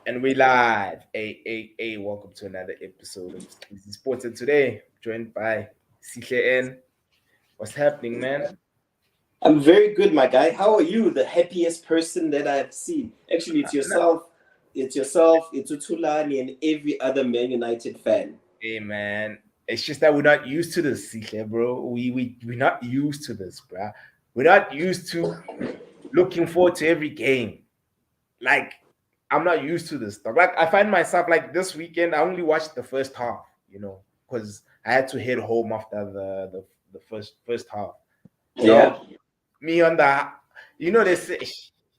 And we live. Welcome to another episode of Easy Sports. And today, joined by CKN. What's happening, man? I'm very good, my guy. How are you? The happiest person that I've seen. Actually, it's No, yourself. It's yourself. It's Utulani and every other Man United fan. hey, man. It's just that we're not used to this, CK, bro. We're not used to this, bro. We're not used to looking forward to every game. Like, I'm not used to this stuff. Like, I find myself like this weekend, I only watched the first half, because I had to head home after the first half. Yeah. So me on the they say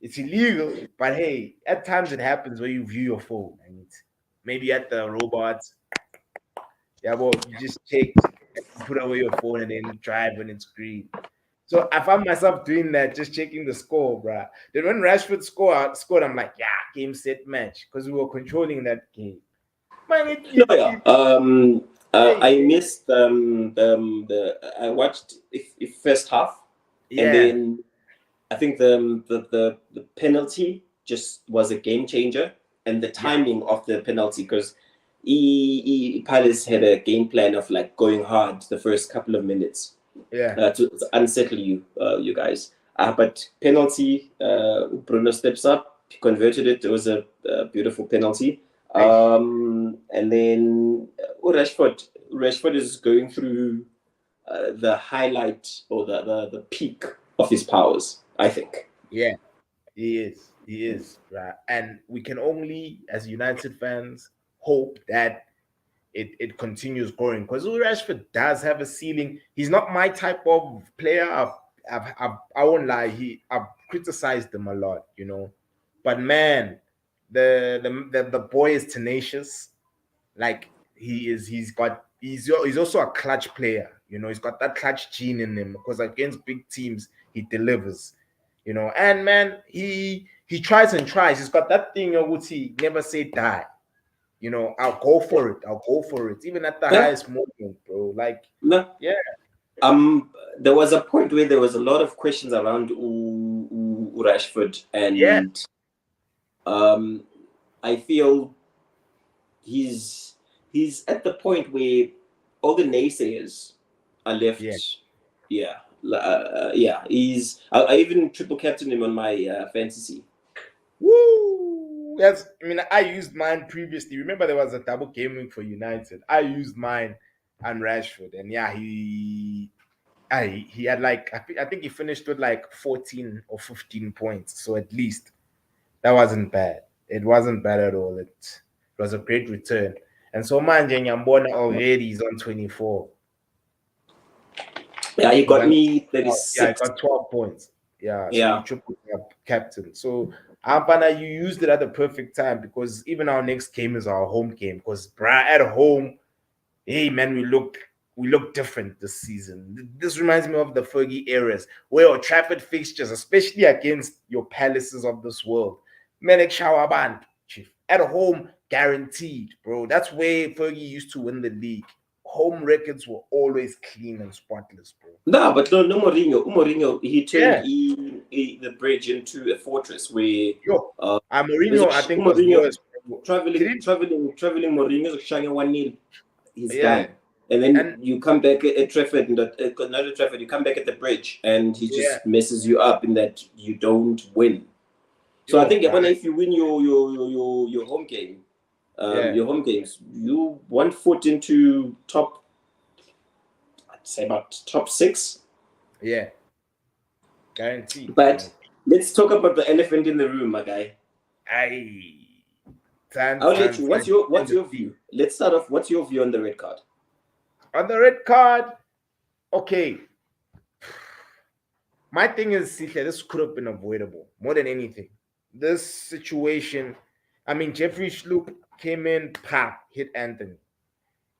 it's illegal, but hey, at times it happens where you view your phone and maybe at the robots, yeah, well, you just check, you put away your phone and then drive when it's green. So I found myself doing that, just checking the score, bruh. Then when Rashford scored, I'm like, yeah, game set match, because we were controlling that game. Man, No, yeah. hey, I missed the. I watched if first half, and yeah, then I think the penalty just was a game changer, and the yeah, timing of the penalty because Palace had a game plan of like going hard the first couple of minutes yeah, to unsettle you guys. But penalty, Bruno steps up, converted it. It was a beautiful penalty. hey, And then Rashford is going through the highlight or the peak of his powers, I think. yeah. He is, right? And we can only, as United fans, hope that it continues growing because Rashford does have a ceiling. He's not my type of player. I won't lie. I've criticized him a lot, but man, the boy is tenacious. Like he's also a clutch player. He's got that clutch gene in him because against big teams he delivers. And man, he tries and tries. He's got that thing, would he never say die. I'll go for it. I'll go for it, even at the Yeah, highest moment, bro. Like, no. yeah, There was a point where there was a lot of questions around Rashford, yeah, and um, I feel he's he's at the point where all the naysayers are yeah. left. Yeah, yeah. I even triple captain him on my fantasy. Woo! Yes, I mean, I used mine previously. Remember, there was a double game week for United. I used mine and Rashford, and yeah, he had like I think he finished with like 14 or 15 points. So at least that wasn't bad. It wasn't bad at all. It was a great return. And so Manje Nyambona already is on 24. Yeah, he He's got on me 12. Yeah, I 36. got 12 points. Yeah, so you Yeah, triple captain. So Ampana, you used it at the perfect time because even our next game is our home game. Because at home, hey man, we look different this season. This reminds me of the Fergie eras, where our Trafford fixtures, especially against your palaces of this world, Melek Shawaban, chief, at home, guaranteed, bro. That's where Fergie used to win the league. Home records were always clean and spotless, bro. no, but no Mourinho. Mourinho, he turned Yeah, the bridge into a fortress where yo, uh, there's Mourinho, I think was Mourinho worse, bro. Did he? traveling Mourinho Shanga 1-0. He's Yeah, done. And then and you come back at Trafford, not at Trafford, you come back at the bridge, and he yeah, just messes you up in that you don't win. So I yo, think bro. even if you win your home game, Yeah, your home games, you 1 foot into top, I'd say about top six. yeah, guaranteed, But guaranteed. let's talk about the elephant in the room, my guy. I Tan I'll let you. Tan What's Tan your in what's the your sea. view? Let's start off. What's your view on the red card? On the red card, okay. My thing is, Sisha, this could have been avoidable more than anything. This situation, I mean, Jeffrey Schlupp came in, hit Anthony.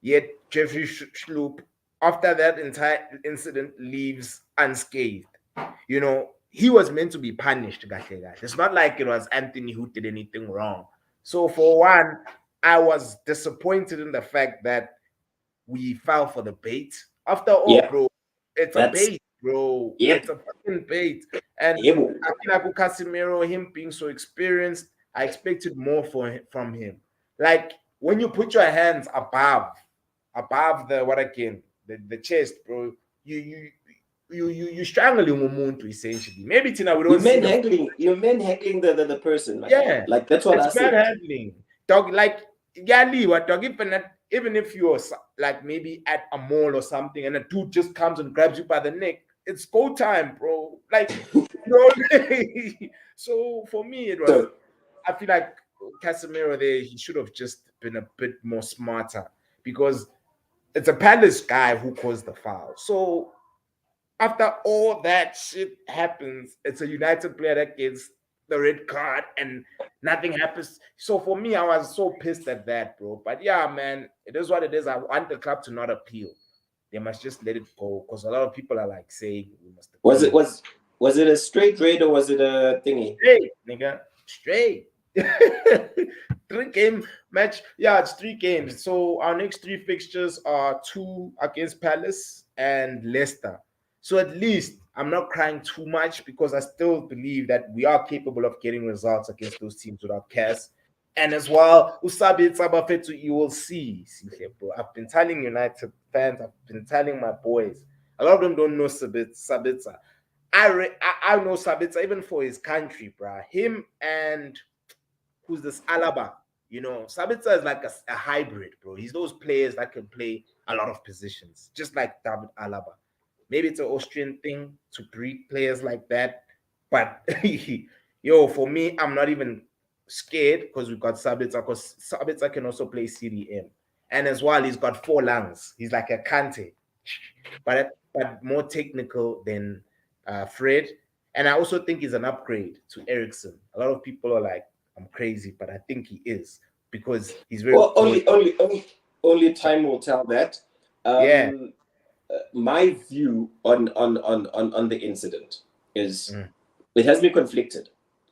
Yet Jeffrey Schlupp, after that entire incident, leaves unscathed. He was meant to be punished, kahle kahle. It's not like it was Anthony who did anything wrong. So for one, I was disappointed in the fact that we fell for the bait. After all, Yeah, bro, it's a that's bait, bro. yep. It's a fucking bait. And Yep. I feel like with Casemiro, him being so experienced, I expected more from him. Like when you put your hands above the what again, the chest, bro. You you you strangling umuntu essentially. Maybe Tina we don't see the You manhandling the person, my guy. yeah. Like that's what I It's said. manhandling. Dog like yeah, what dog even if you're like maybe at a mall or something and a dude just comes and grabs you by the neck, it's go time, bro. Like you know. So for me it was So I feel like Casemiro there, he should have just been a bit more smarter because it's a Palace guy who caused the foul. So after all that shit happens, it's a United player that gets the red card and nothing happens. So for me, I was so pissed at that, bro. But yeah, man, it is what it is. I want the club to not appeal. They must just let it go because a lot of people are like saying we must was appeal. it was it a straight raid or was it a thingy? Straight, nigga. Straight. 3 game match. Yeah, it's 3 games. So our next 3 fixtures are 2 against Palace and Leicester. So at least I'm not crying too much because I still believe that we are capable of getting results against those teams without Cass. And as well, Usabi Tsabafetu, you will see here, bro. I've been telling United fans, I've been telling my boys. A lot of them don't know Sabitzer. I know Sabitzer even for his country, bro. Him and who's this Alaba? You know, Sabitzer is like a hybrid, bro. He's those players that can play a lot of positions, just like David Alaba. Maybe it's an Austrian thing to breed players like that, but yo, for me, I'm not even scared because we've got Sabitzer. Because Sabitzer can also play CDM, and as well, he's got 4 lungs. He's like a Kante, but more technical than Fred. And I also think he's an upgrade to Ericsson. A lot of people are like, I'm crazy, but I think he is because he's very Well, polished. only time will tell that. Yeah. My view on the incident is Mm. it has been conflicted,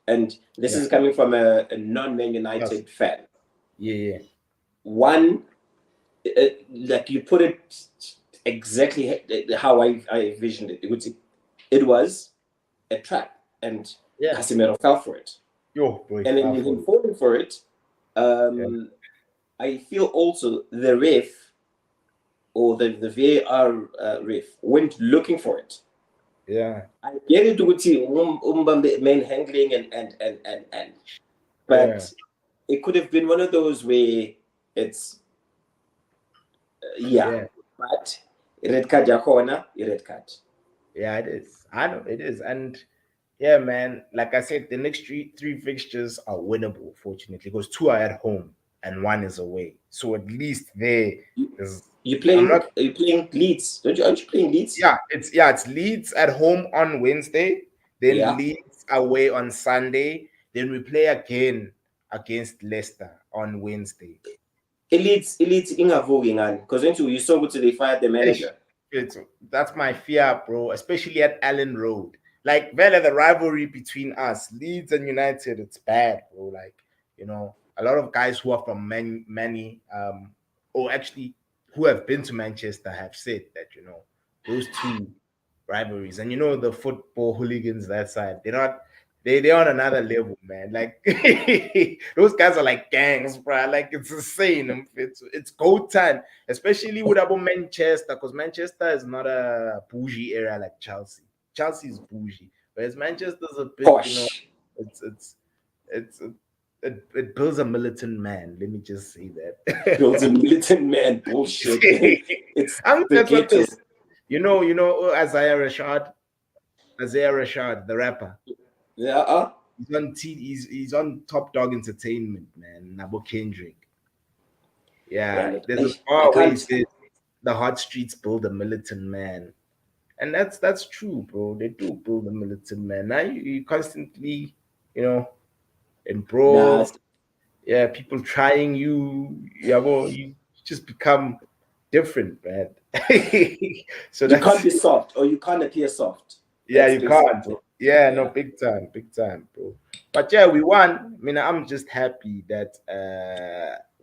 and this Yeah. is coming from a non-Man Yes. United fan. Yeah. One, like you put it exactly how I envisioned it. It was a trap, and Yeah. Casemiro fell for it. Yo, bro, And in him falling for it, yeah. I feel also the ref or the VAR ref went looking for it. Yeah. I get it to manhandling and but Yeah. it could have been one of those where it's yeah, Yeah. but red card corner, red card. Yeah, it is. I know it is. And yeah, man, like I said, the next three fixtures are winnable, fortunately, because 2 are at home and 1 is away. So at least there's I'm not You playing Leeds? Don't you? Aren't you playing Leeds? it's Leeds at home on Wednesday, then Yeah. Leeds away on Sunday, then we play again against Leicester on Wednesday. Elites ingavuki ngani because when you saw ukuthi they fired the Ish, manager. that's my fear, bro. Especially at Allen Road. Like, Vela, the rivalry between us, Leeds and United, it's bad, bro. Like, a lot of guys who are from many, or actually who have been to Manchester have said that, those two rivalries, and the football hooligans that side, they're not. They're on another level, man. Like those guys are like gangs, bro. Like it's insane. It's go time, especially with about Manchester, because Manchester is not a bougie area like Chelsea. Chelsea is bougie, whereas Manchester's a bit, Posh. it's it builds a militant man. Let me just say that. Builds a militant man bullshit. It's I mean, the that's what ghetto. this. Isaiah Rashad, the rapper. Yeah. He's on Top Dog Entertainment, man. Nabo Kendrick. Yeah, Right. there's a I bar where he can't. says the hot streets build a militant man, and that's true, bro. They do build a militant man. Now you constantly, and Nah. bro, yeah, people trying you, yeah, well, you just become different, man. So You can't that's be soft or you can't appear soft. yeah, That's you can't. basically Yeah, no, yeah. big time, bro. But yeah, we won. I mean, I'm just happy that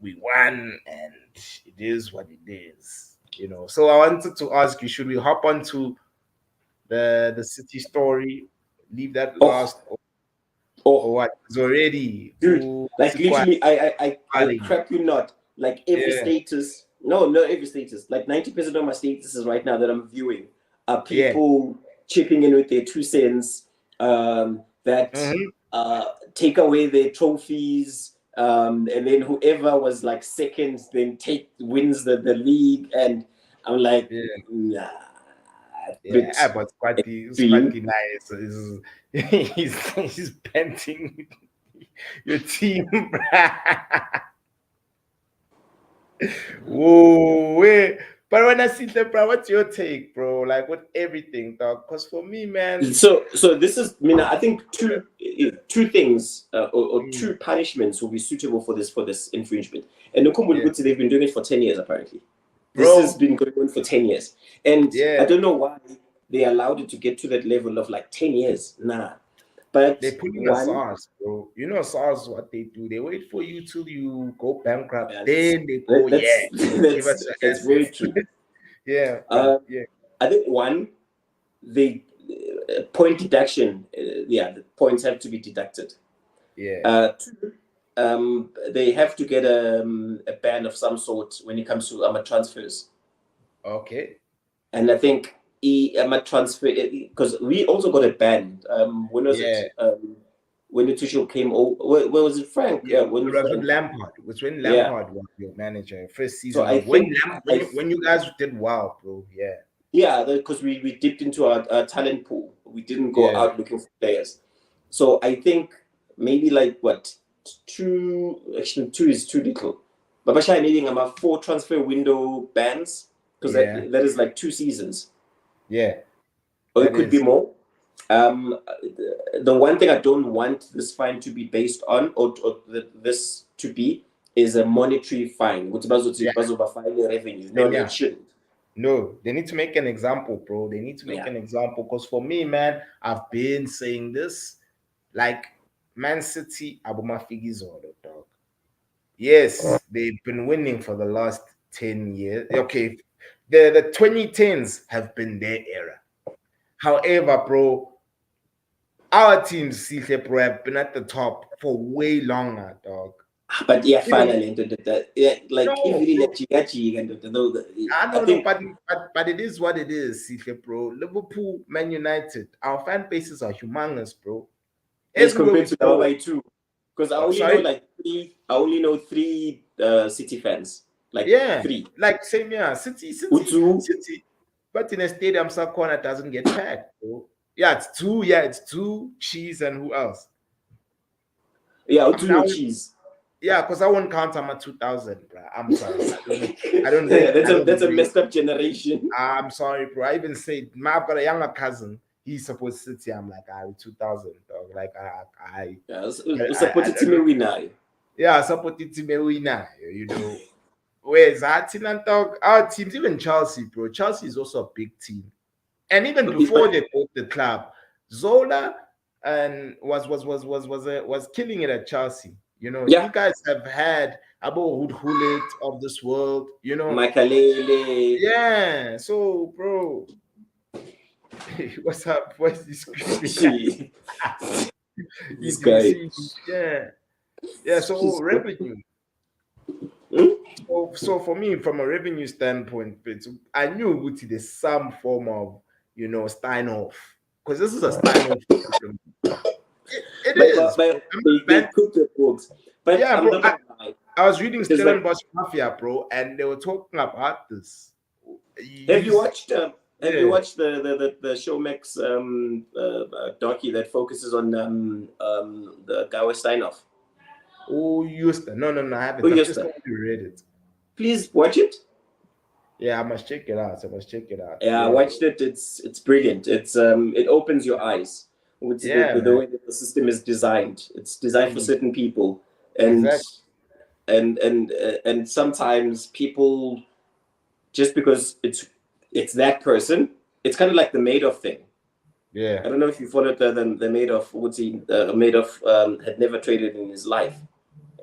we won, and it is what it is. So I wanted to ask you: should we hop onto the city story? Leave that Oh, last. or Oh, what? It's already dude, like Sikwa literally, I calling. crap you not. Like every Yeah, status, no, not every status. Like 90% of my statuses right now that I'm viewing are yeah. people chipping in with their 2 cents. That Mm-hmm. take away their trophies. And then whoever was like second then take wins the league. And I'm like, Yeah, nah, yeah. bit But extreme. Squatty nice is he's painting your team. Whoa, wait. But when I see that, bro, what's your take, bro? Like with everything, dog? Because for me, man, So this is, I mean, I think two things or mm, two punishments will be suitable for this infringement. And Nkumbulo yeah, Kuti, they've been doing it for 10 years apparently. This has bro, been going on for 10 years, and I yeah. don't know why they allowed it to get to that level of like 10 years. Nah, but They're pulling a one, SARS, bro. You know SARS what they do. They wait for you till you go bankrupt. that's Then they go, yeah, give us your that's very assets. true. Yeah, Uh, yeah, I think one, they point deduction. Yeah, the points have to be deducted. yeah. Two, they have to get a ban of some sort when it comes to transfers. Okay. And I think transfer, because we also got a ban. When was it? Yeah. When the Tuchel came over, where was it? Frank? Yeah. Yeah, It when was with Frank. Lampard. It was when Yeah. Lampard was your manager first So season. I But when think when you guys did well, bro. Yeah. yeah, because we dipped into our talent pool. We didn't go Yeah. out looking for players. So I think maybe like what, two, actually two is too little. But Bashai needing about 4 transfer window bans because Yeah. that is like 2 seasons, Yeah. or it That could be is. more. The one thing I don't want this fine to be based on, or this to be, is a monetary fine. Which Yeah. is fine revenue. No, Same no, it yeah. shouldn't. No, they need to make an example, bro. They need to make Yeah. an example. Because for me, man, I've been saying this. Like Man City, Abuma Figizodo, dog. Yes, they've been winning for the last 10 years. Okay, the 2010s have been their era. However, bro, our teams, Sihle, bro, have been at the top for way longer, dog. But yeah, Even finally, yeah, like if no, you bro. let you and I I don't know, think but it is what it is, Sihle, bro. Liverpool, Man United, our fan bases are humongous, bro. as Everywhere compared we to the go, other two, because sorry, I only know three City fans, like yeah, three. like same here, Utu, City. But in a stadium, some corner doesn't get packed, bro. Yeah, it's two. Yeah, it's two. Cheese and who else? yeah, I mean, Utu no cheese. yeah, because I won't count. I'm at 2000, bro. I'm sorry. I don't Yeah, rate. I don't that's a rate. messed up generation. I'm sorry, bro. I even said, man, I've got a younger cousin. He's supposed to City. I'm like, I 2000, dog. Like, Yeah, I support it to me don't. we now. Yeah, I support it to me. We now, you know. Whereas our team and dog, our teams, even Chelsea, bro. Chelsea is also a big team. And even before But they bought the club, Zola and was killing it at Chelsea. You know, you yeah, guys have had Abo Hudhulit of this world. You know, Makalele. yeah. So, bro, what's up? What's this screaming at? She, this You guy. see, yeah, yeah. So She's revenue. hmm? So for me, from a revenue standpoint, I knew Guti there's some form of Steinhoff because this is a Steinhoff problem. It is, bro. But I'm not they bad. cook the books. But Yeah, I'm bro. not gonna lie. I was reading There's like, Stellenbosch Mafia, bro, and they were talking about this. have you Use watched? Have you yeah. watched the Showmax docu that focuses on the guy with Steinoff? Oh, used no, no, no. I Oh, haven't. I've yes, just sir. only read it. Please watch it. Yeah, I must check it out. I must check it out. Yeah, I Yeah, watched it. It's brilliant. It opens your eyes with yeah, the man. way that the system is designed. It's designed for Mm, certain people, and exactly. and sometimes people, just because it's that person, it's kind of like the Madoff thing. Yeah. I don't know if you followed the Madoff. What's he? Madoff had never traded in his life,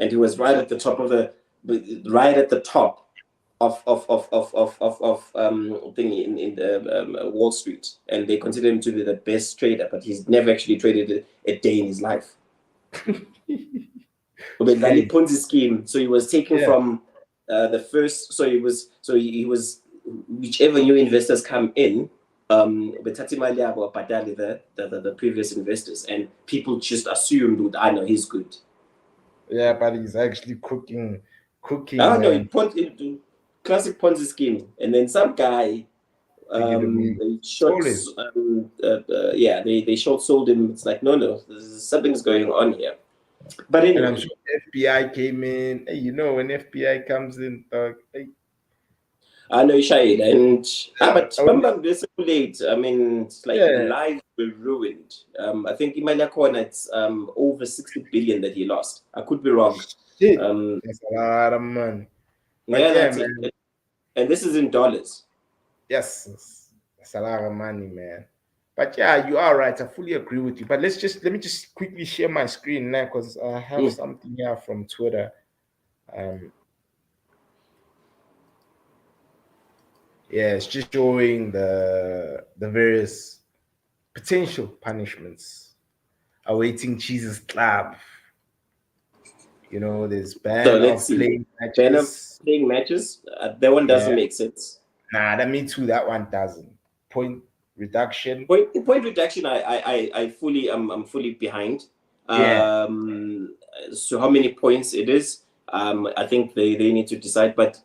and he was right at the top of right at the top of thingy in the Wall Street, and they consider him to be the best trader, but he's never actually traded a day in his life. Ubedlala Ponzi scheme. So he was taken Yeah. from the first. So he was whichever new investors come in. Bethatha imali yabo abhadale the previous investors, and people just assumed that I know he's good. Yeah, but he's actually cooking, No, man. Classic Ponzi scheme, and then some guy they short Sold him. they short sold him. It's like no, something's going on here. But And I'm anyway, sure FBI came in. Hey, you know, when FBI comes in, hey, I know Shahid, and but I would- Bambang this late. I mean, it's like yeah, lives were ruined. I think Imali Kona, it's over 60 billion that he lost. I could be wrong. shit, Um, that's a lot of money. But yeah, yeah, that's man, it. And this is in dollars. yes, that's a lot of money, man. But yeah, you are right. I fully agree with you. But let me just quickly share my screen now because I have something here from Twitter. Um, yeah, it's just showing the various potential punishments awaiting Jesus Club. You know, there's So ban let's of see. playing Ban of matches. playing matches. That one Yeah, doesn't make sense. nah, that me too. That one doesn't. Point reduction. Point reduction. I fully I'm fully behind. Yeah, So how many points it is? I think they need to decide. But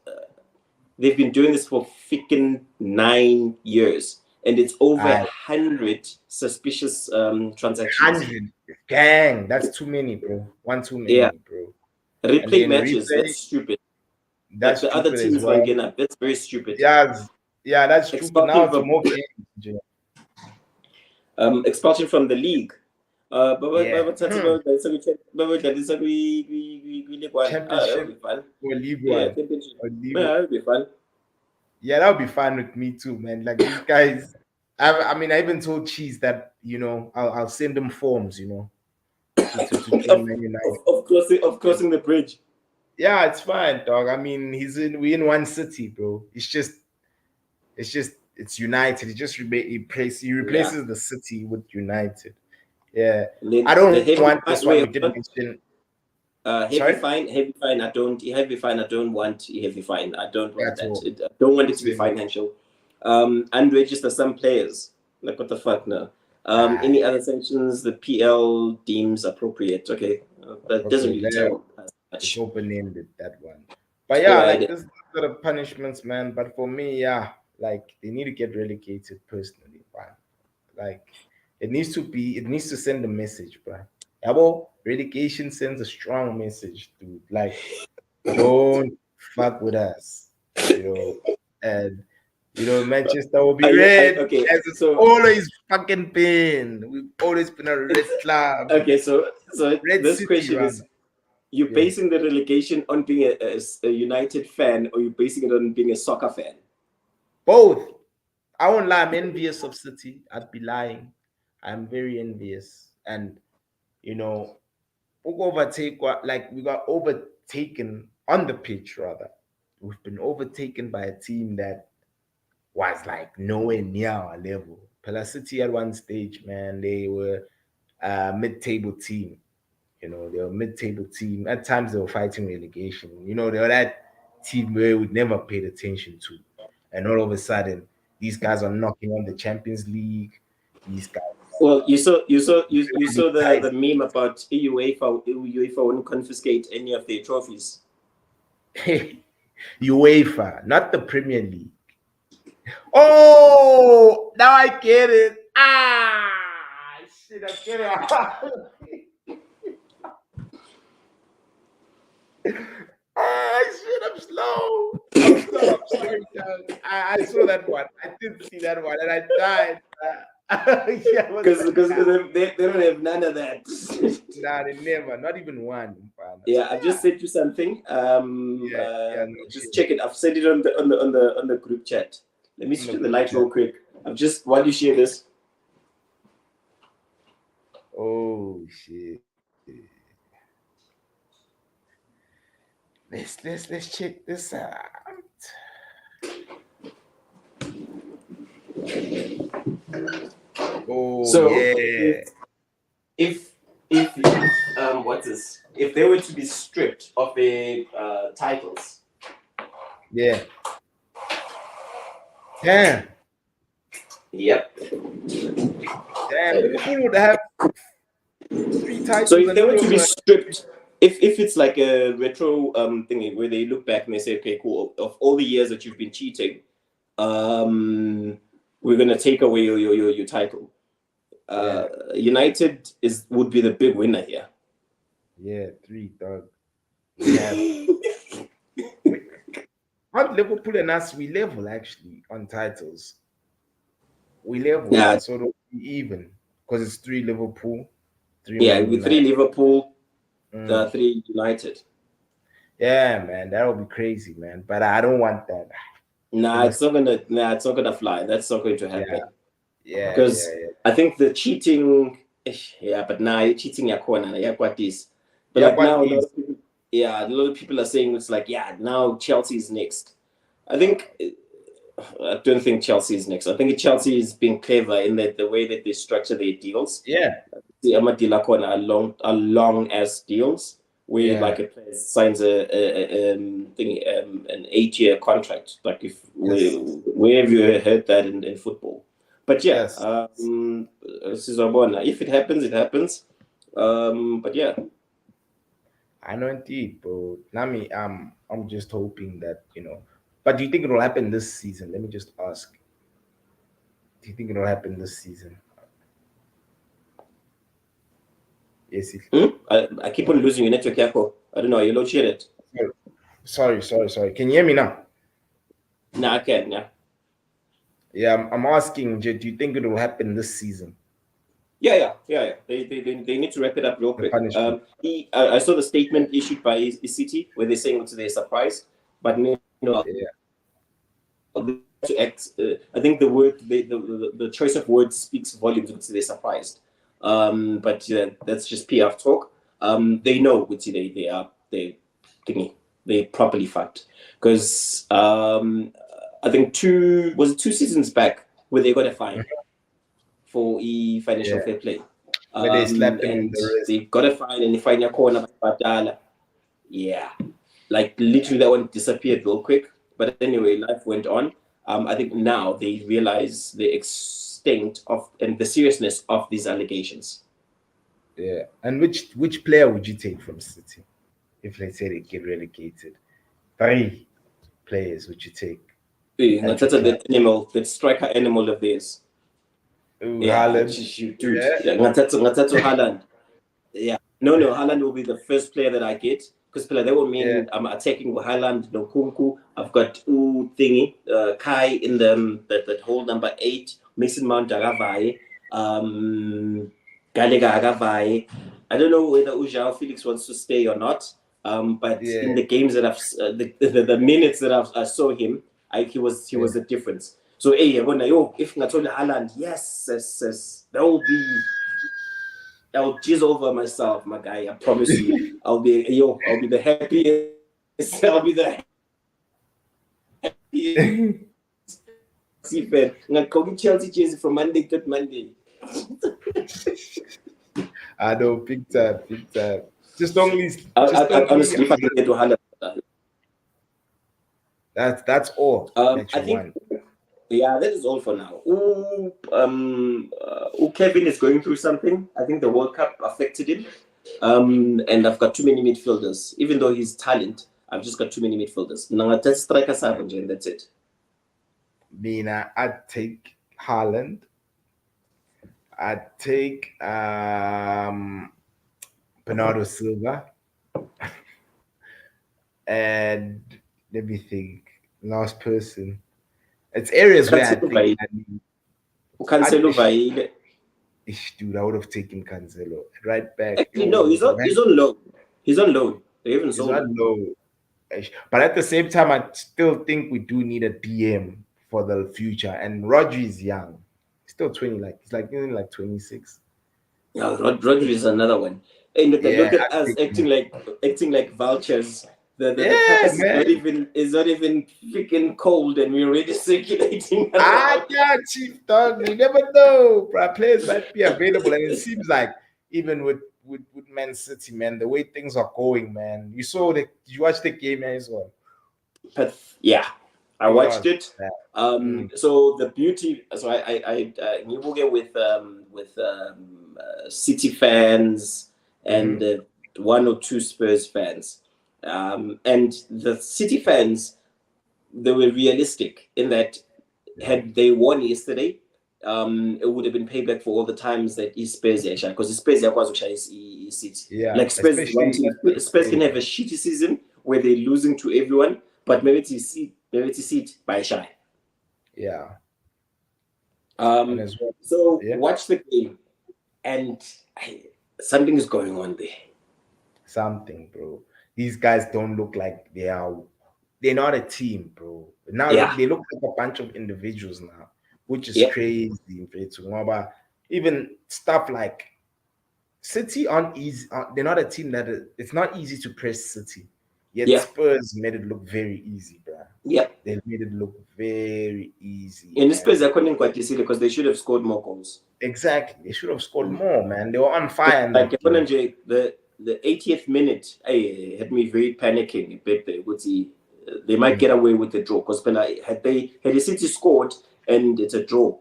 they've been doing this for freaking 9 years, and it's over I 100 suspicious transactions. 100. Gang, that's too many, bro. One too Yeah, many, bro. And replay then matches. replay, That's stupid. Like that's the other stupid as teams, well. Mangena, that's very stupid. Yeah, yeah, that's stupid. Now Expulsion it's from more games. expulsion from the league. Yeah. Bathatha babadlalisa kwi-League One. That would Championship be fun. or League Yeah, One. championship. Or League Yeah, One. that would be fun. Yeah, that would be fine with me too, man. Like these guys, I mean, I even told Cheese that I'll send them forms, to join of, Man United. of crossing the bridge. Yeah, it's fine, dog. I mean, we in one city, bro. It's United. He Yeah. replaces the city with United. Yeah, And then I the don't heavy want this one. We wait, didn't mention. heavy Sorry, fine, heavy fine. Heavy fine. I don't want heavy fine. I don't want that's that. all. I don't want it to be Same. financial. Unregister some players. Like what the fuck now? Ah, Any other sanctions the PL deems appropriate? Okay, that doesn't okay, really tell us it's much. open ended that one. But yeah, Yeah, like this sort of punishments, man. But for me, yeah, like they need to get relegated personally, man. Like it needs to send a message, bro. Yabo, relegation sends a strong message, dude. Like, don't fuck with us, and Manchester will be red okay. as it's So always fucking been. We've always been a red club, okay, so red this city, question is: rather. you Yeah, basing the relegation on being a United fan, or you basing it on being a soccer fan? both. I won't lie. I'm envious of City. I'd be lying. I'm very envious, and you know, we got overtaken on the pitch rather. We've been overtaken by a team that was like nowhere near our level. City at one stage, man, they were a mid-table team. They were a mid-table team. At times they were fighting relegation. They were that team where we never paid attention to. And all of a sudden, these guys are knocking on the Champions League. These guys Well, you saw the tight. meme about UEFA won't confiscate any of their trophies. UEFA, not the Premier League. Oh, now I get it. Ah, shit, I get it. Ah, shit, I'm slow. I'm sorry, guys. I saw that one. I did see that one, and I died. Yeah, Because they don't have none of that. nah, they never, not even one. Yeah, I've just sent you something. Yeah, no Just shit. check it. I've sent it on the group chat. Let me switch to the light real quick. I've just while you share this. Oh shit. Let's check this out. Oh So yeah. if this: if they were to be stripped of their titles, Yeah. Damn. yep. Damn. Liverpool would have 3 titles. So if they and were to be Liverpool- stripped, if it's like a retro thing where they look back and they say, okay, cool, of all the years that you've been cheating, we're gonna take away your title. United would be the big winner here. Yeah, 3, dog. Yeah. On Liverpool and us, we level actually on titles. We level, Yeah. so it'll be even because it's 3 Liverpool, 3 Yeah, Man with 3 United. Liverpool, 3 United. Yeah, man, that would be crazy, man. But I don't want that. It's not gonna fly. That's not going to happen. Yeah. Because I think the cheating, but now you're cheating your corner, what is. But Yeah, like what now, is- a lot of people are saying it's like, now Chelsea is next. I don't think Chelsea is next. I think Chelsea is being clever in that the way that they structure their deals. Yeah. The Amadila corner are long as deals where like a player signs an 8-year contract. Like where have you heard that in football? But this is Abona. If it happens, it happens. But yeah. I know indeed, but Nami, I'm just hoping that, But do you think it'll happen this season? Let me just ask. Do you think it'll happen this season? Yes. I keep on losing your network, Yako. I don't know. You load share it. Sorry. Can you hear me now? Nah, I can. Yeah. Yeah, I'm asking. Do you think it will happen this season? Yeah. They need to wrap it up real quick. I saw the statement issued by City where they're saying they're surprised, but to act. I think the word, the choice of words speaks volumes. They're surprised, but that's just PR talk. They know they properly fucked because I think 2 seasons back where they got a fine for financial fair play. Where they slapped them in and the wrist. they got a fine and they find your corner. Yeah, like literally that one disappeared real quick. But anyway, life went on. I think now they realize the extent of and the seriousness of these allegations. Yeah, and which player would you take from City if let's say they get relegated? 3 players would you take? That's that striker animal of theirs. Haaland. Dude. Haaland. Yeah. No, Haaland will be the first player that I get because they will mean I'm attacking with Haaland, Nkunku. I've got Kai in that whole number 8, Mason Mount Agavai, Galega Agavai. I don't know whether Ujao Felix wants to stay or not. But in the games that I've the minutes that I saw him, he was the difference. So if Ngatoli Haaland, yes, I'll jizz over myself, my guy. I promise you. I'll be the happiest. I'll be the happiest. fan. I'm Chelsea jersey from Monday to Monday. I know, big time. Just only. Honestly, if I can get to Haaland, that's all that you want. Yeah, that is all for now. Kevin is going through something. I think the World Cup affected him. And I've got too many midfielders. Even though he's talent, I've just got too many midfielders. Now that's striker Savage, and that's it. Mina, I'd take Haaland. I'd take Bernardo Silva. And let me think. Last person. It's areas where I think Cancelo dude, I would have taken Cancelo right back. Actually, no, he's on loan. He's on loan. They even sold him. But at the same time, I still think we do need a DM for the future. And Rodri is young. He's still 20, he's only 26. Yeah, Rodri is another one. And look at us acting like vultures. The pass is not even freaking cold, and we're already circulating. Chief dog. You never know. Players might be available, and it seems like even with with Man City, man. The way things are going, man. Did you watch the game as well? But yeah, I It watched was it. bad. So the beauty, so you will get with City fans and Mm-hmm. one or two Spurs fans, and the City fans, they were realistic in that had they won yesterday, it would have been payback for all the times that Spurs actually, because Spurs was City. Yeah, Like Spurs is one especially team. at the Spurs can have stadium. a shitty season where they're losing to everyone, but maybe to see it by shy. Yeah, and Um, as well. so Yeah, watch the game, and something is going on there. something, bro. These guys don't look like they are. They're not a team, bro. Now Yeah, they look like a bunch of individuals now, which is yep, crazy. But even stuff like City aren't easy. They're not a team it's not easy to press City. Yet yeah, Spurs made it look very easy, bro. yeah. They made it look very easy, And Spurs and are calling quite easy because they should have scored more goals. exactly, they should have scored more, man. They were on fire in Like that game. the 80th minute, had me very panicking. But they might Mm. get away with the draw because had the City scored and it's a draw,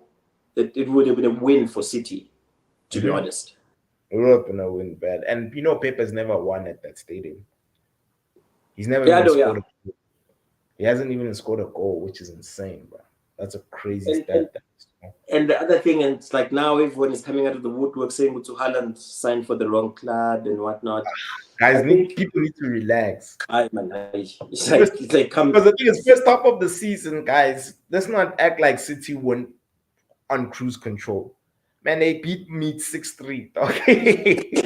it would have been a win for City. To be Mm-hmm. honest, Europe in a win bad, and Pepe's never won at that stadium. He's never yeah, even no, yeah. scored. He hasn't even scored a goal, which is insane, bro. That's a crazy And, and stat. and the other thing, and it's like now everyone is coming out of the woodwork saying to Haaland signed for the wrong club and whatnot. I Guys, think people need to relax. it's like come. Because the thing is, first half of the season, guys, let's not act like City went on cruise control. Man, they beat me 6-3. Okay.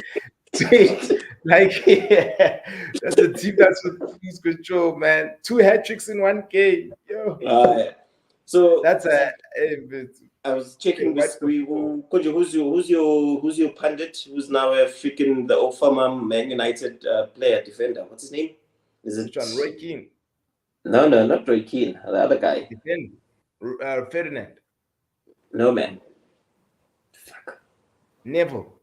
Like, yeah, that's a team that's with cruise control, man. 2 hat tricks in 1 game. Yo, So that's a, I was checking what this. the fuck? Kojo, who's your pundit? Who's now a freaking the old former Man United player defender? What's his name? Is Which it? one? Roy Keane. No, not Roy Keane. The other guy. Defend. Ferdinand. No man. Fuck. Neville.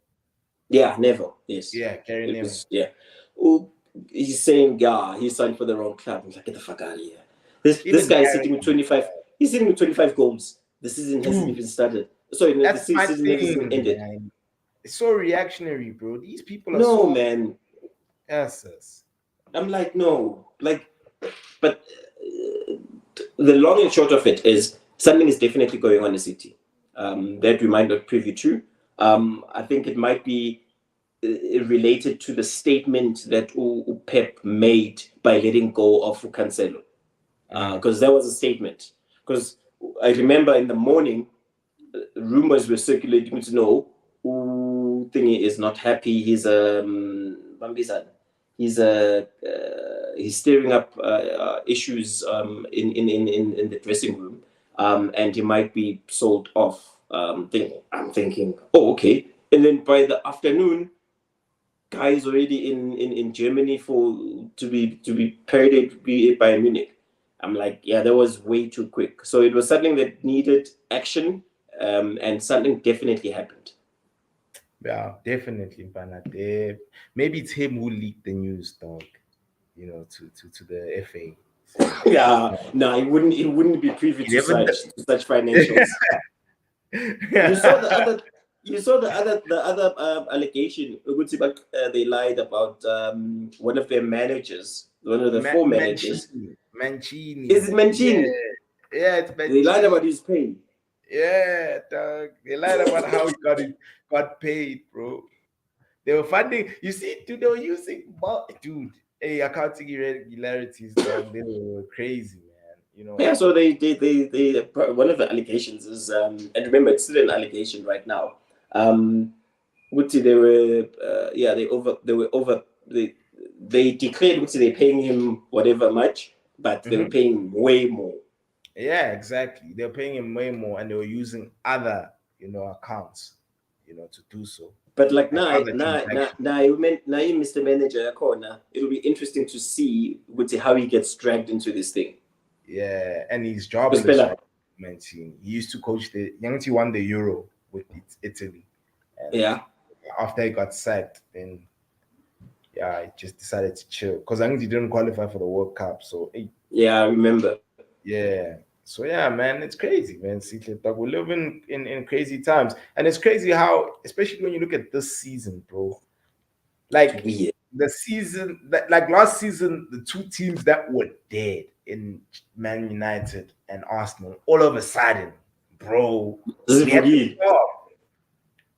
Yeah, Neville. Yes. Yeah, Gary It Neville. was. Yeah. Oh, he's saying, yeah, he signed for the wrong club. I'm like, get the fuck out of here. This Even guy is Gary, sitting with 25. He's sitting with 25 goals. The season hasn't dude, even started. Sorry, no, the that's my season hasn't even thing, ended. man. It's so reactionary, bro. These people are No, so man. yes. I'm like, no. Like, but the long and short of it is something is definitely going on in the city that we might not privy to. I think it might be related to the statement that Pep made by letting go of Cancelo. Because that was a statement. Because I remember in the morning, rumors were circulating to know who thingy is not happy. He's Bambisan. He's stirring up issues in the dressing room, and he might be sold off. I'm thinking, oh okay, and then by the afternoon, guy is already in Germany to be paraded by Munich. I'm like, yeah, that was way too quick. So it was something that needed action, and something definitely happened. Yeah, definitely, Banat. Maybe it's him who leaked the news, dog. To the FA. Yeah, no, he wouldn't be privy He to never. such financials. You saw the other. You saw the other allegation. They lied about one of their managers, one of the four managers. Mancini. Is it Yeah, Mancini? yeah, it's They lied Mancini. about his pay. Yeah, dog. They lied about how he got paid, bro. They were funding. You see, dude, they were using, dude. Hey, accounting irregularities, dog. They were crazy, man. Yeah, so they one of the allegations is and remember it's still an allegation right now. Would they were yeah they declared would they're paying him whatever much, but they were Mhm. paying way more. Yeah, exactly. They're paying him way more, and they were using other, accounts, to do so. But like Like now, other transactions. you Mr. Manager corner, it'll be interesting to see would say how he gets dragged into this thing. Yeah, and he's Because jobless Bella, right now, Mancini. He used to coach the Young T won the Euro with Italy, and yeah. after he got sacked, then yeah, I just decided to chill because I think he didn't qualify for the World Cup. So Yeah, I remember. yeah. So yeah, man, it's crazy, man. Sihle Dog. We live in crazy times. And it's crazy how, especially when you look at this season, bro. It's Like weird. the season that like last season, the two teams that were dead in Man United and Arsenal, all of a sudden, bro, we had to Zivugile. stop.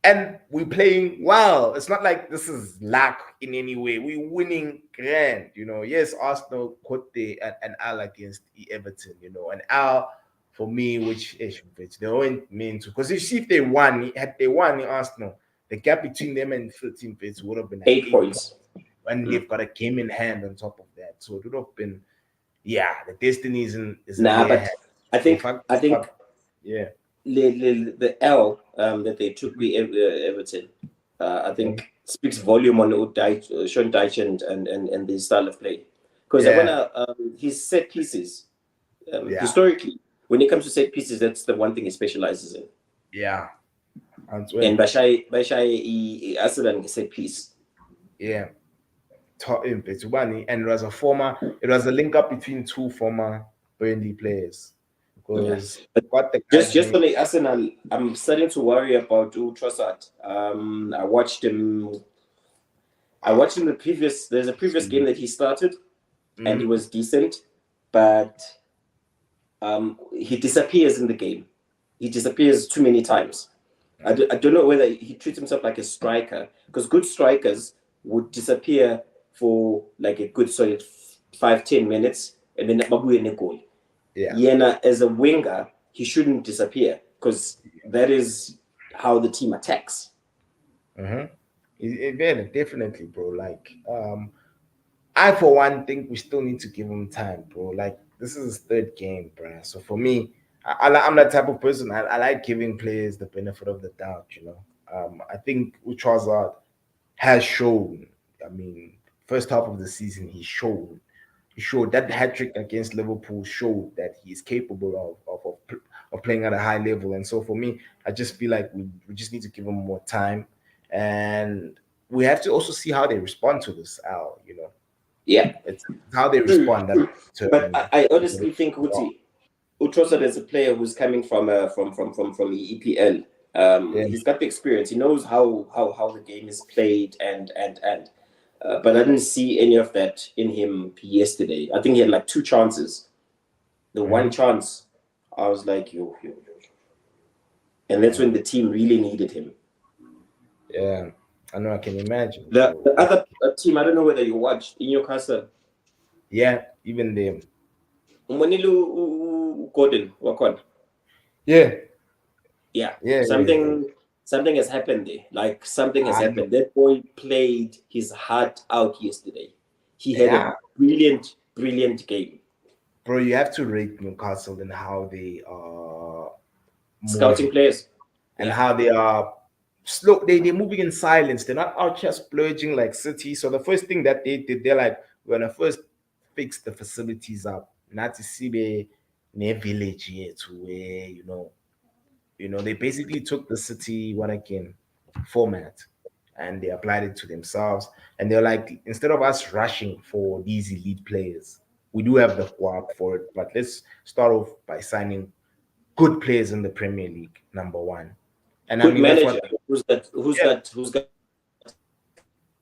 And we're playing well. It's not like this is luck in any way. We're winning grand, you know. Yes, Arsenal caught an L against Everton, you know, an L for me, which is they weren't mean to. Because you see, if they won, had they won in Arsenal, the gap between them and 13th place would have been like 8 points, 8 points. and Mm. they've got a game in hand on top of that. So it would have been, yeah, the destiny is in Nah, their but hands. I They think fucked I this think up. Yeah. the L that they took with Everton, I think speaks volume on Sean Dyche and the style of play. Because I Yeah. wanna his set pieces Yeah. historically, when it comes to set pieces, that's the one thing he specializes in. Yeah. And And Bashai Arsenal set piece. yeah, taught him Petubani, and it was a link up between two former Burnley players Yeah. because But what the guy's just name, on the Arsenal, I'm starting to worry about Trossard. I watched him there's a previous game that he started and he Mhm. was decent, but he disappears in the game. He disappears too many times. I don't know whether he treats himself like a striker because good strikers would disappear for like a good solid 5-10 minutes and then babuye ne goal. Yeah, Yena as a winger, he shouldn't disappear because that is how the team attacks. mm-hmm. Yeah, definitely, bro. Like, I for one think we still need to give him time, bro. Like, this is his third game, bro. So for me, I'm that type of person. I like giving players the benefit of the doubt, you know. I think Uchazard has shown. I mean, first half of the season, he showed that hat trick against Liverpool showed that he's capable of playing at a high level. And so for me, I just feel like we just need to give him more time, and we have to also see how they respond to this. Al, you know, Yeah, it's how they true, respond that true. But determine. I honestly think Utrosa as a player who's coming from the EPL. Yeah, He's got the experience. He knows how the game is played and. But I didn't see any of that in him yesterday. I think he had like two chances. The one mhm, chance, I was like, yo. And that's yeah, when the team really needed him. yeah. I know. I can imagine, The bro. other team, I don't know whether you watched in Newcastle. Yeah, even them. Umanilu Gordon, Wakon. Yeah, Yeah, yeah, yeah, yeah. something has happened there. Like something has I know. happened. That boy played his heart out yesterday. He had a Yeah, brilliant game. bro. You have to rate Newcastle and how they are Scouting moving players. and Yeah. how they are slow. They're moving in silence. They're not out here splurging like City. So the first thing that they did, they're like, we're gonna first fix the facilities up. Not to see the near village here to where they basically took the city what again format and they applied it to themselves. And they're like, instead of us rushing for these elite players, we do have the squad for it, but let's start off by signing good players in the Premier League, number one. And I Good mean, that's what, manager. yeah, Who's got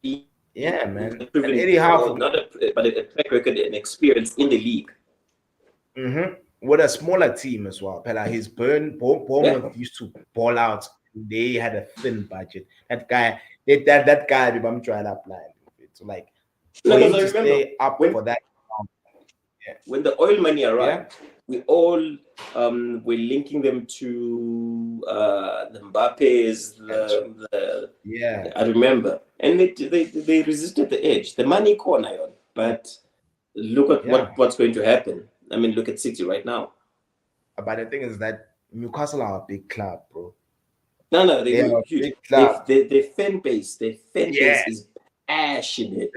yeah, man. And proven Eddie Howe, or not but a track record and experience in the league. mhm, with a smaller team as well. Pella, his Yeah. Bournemouth used to ball out. They had a thin budget. That guy, I'm trying to apply. So like No, for because him I to remember stay up when for that, um, yeah, when the oil money yeah, arrived, we all were linking them to the Mbappe's, and the yeah, I remember, and they resisted the edge, the money corner, but look at yeah. what's going to happen. I mean, look at City right now. But the thing is that Newcastle are a big club, bro. No, They they are were a huge. big club. Their fan Yeah, base is passionate.